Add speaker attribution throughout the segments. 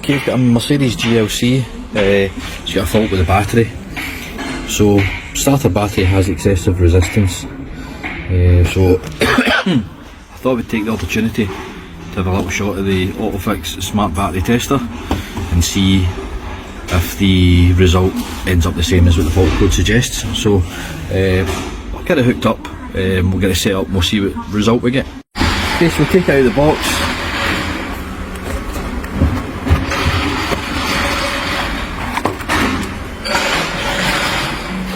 Speaker 1: Okay, I've got a Mercedes GLC, it's got a fault with the battery. So, starter battery has excessive resistance. So, I thought we'd take the opportunity to have a little shot of the OTOFIX Smart Battery Tester and see if the result ends up the same as what the fault code suggests. So, I'll get it hooked up, we'll get it set up and we'll see what result we get. Okay, so we'll take it out of the box.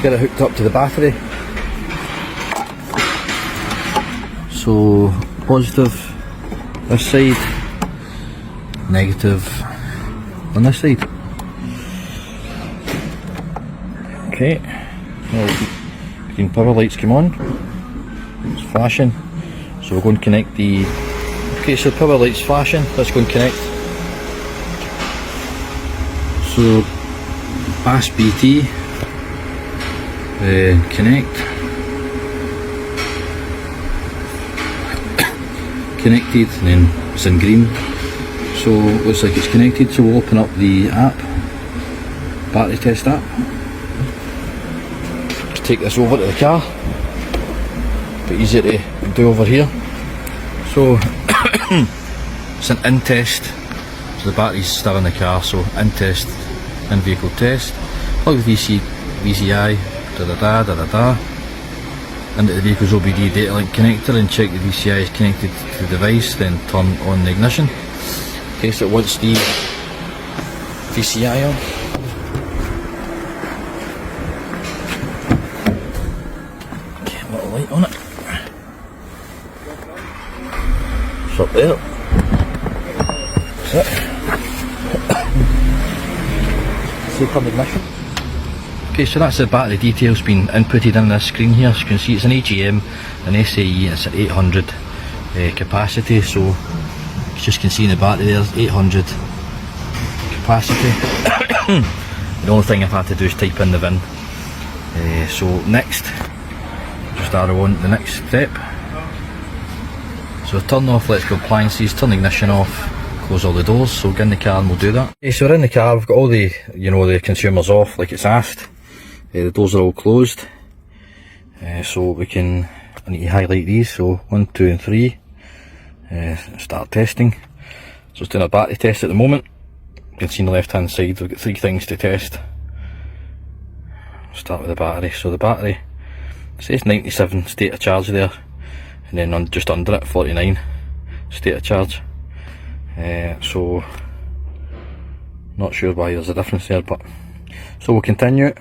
Speaker 1: Get it hooked up to the battery. So positive this side, negative on this side. Okay, well, green power lights come on, it's flashing, so we're going to connect the, okay, so the power lights flashing, let's go and connect. So OTOFIX BT, connect, connected, and then it's in green, so looks like it's connected. So we'll open up the app, battery test app, just take this over to the car, a bit easier to do over here. So it's an in test, so the battery's still in the car, so in test, in vehicle test, plug the VCI, into the vehicle's OBD data link connector and check the VCI is connected to the device, then turn on the ignition. Okay, so once the VCI on, okay, a little light on it, it's up there, that's it. Take on the ignition. Okay, so that's the battery details being inputted in this screen here. As you can see, it's an AGM, an SAE, and it's at 800 capacity. So you just can see in the battery there's 800 capacity. The only thing I've had to do is type in the VIN. So next, just arrow on the next step. So turn off electrical appliances, turn the ignition off, close all the doors. So get in the car and we'll do that. Okay, so we're in the car, we've got all the, the consumers off like it's asked. The doors are all closed, so we can, I need to highlight these, so 1, 2 and 3, start testing. So it's doing a battery test at the moment. You can see on the left hand side we've got 3 things to test. Start with the battery. So the battery, it says 97 state of charge there, and then just under it 49 state of charge. So not sure why there's a difference there, but so we'll continue it.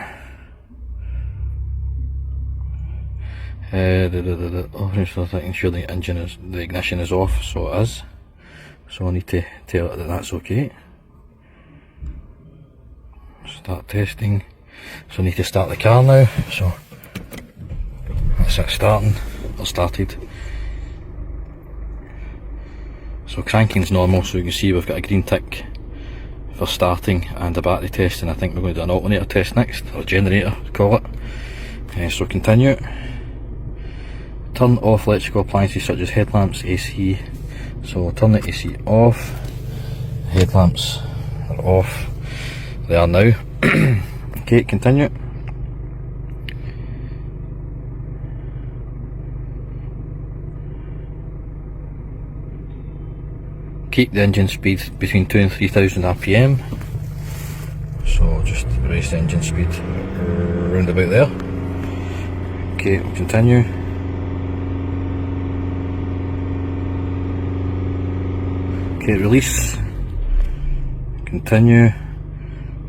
Speaker 1: Making sure the ignition is off, so it is. So I need to tell it that that's okay. Start testing. So I need to start the car now. So that's it starting, or started. So cranking's normal, so you can see we've got a green tick for starting and a battery test, and I think we're going to do an alternator test next, or generator, call it. So continue it. Turn off electrical appliances such as headlamps, AC. So we'll turn the AC off. Headlamps are off. They are now. Okay, continue. Keep the engine speed between 2 and 3000 RPM. So just raise the engine speed around about there. Okay, we'll continue. Okay, release. Continue.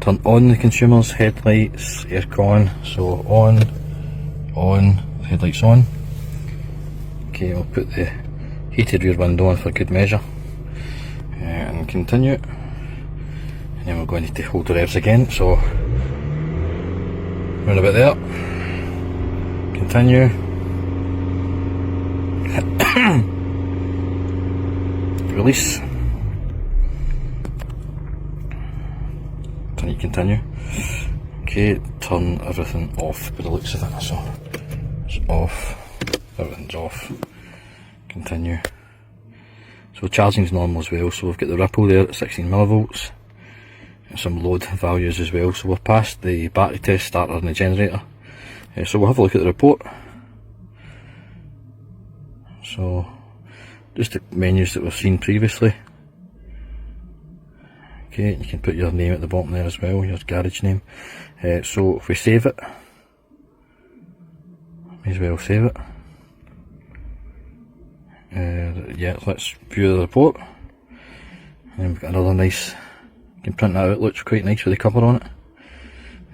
Speaker 1: Turn on the consumer's headlights, aircon. So on, headlights on. Okay, we'll put the heated rear window on for good measure. And continue. And then we're going to need to hold the revs again. So round about there. Continue. Release. Then you continue. Okay, turn everything off by the looks of it. So it's off. Everything's off. Continue. So charging's normal as well. So we've got the ripple there at 16 millivolts. some load values as well. So we've passed the battery test starter and the generator. So we'll have a look at the report. So just the menus that we've seen previously. Okay, you can put your name at the bottom there as well, your garage name. So if we save it, may as well save it. Yeah, let's view the report. And we've got another nice, you can print that out, it looks quite nice with the cover on it.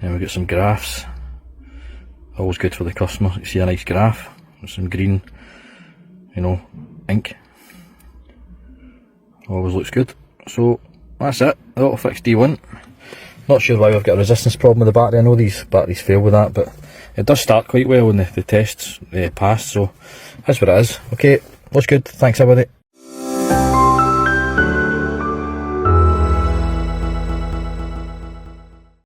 Speaker 1: And we've got some graphs, always good for the customer. You see a nice graph with some green, you know, ink. Always looks good. So that's it, the OTOFIX D1. Not sure why we've got a resistance problem with the battery. I know these batteries fail with that, but it does start quite well when the tests passed, so that's what it is. Okay, looks good, thanks everybody.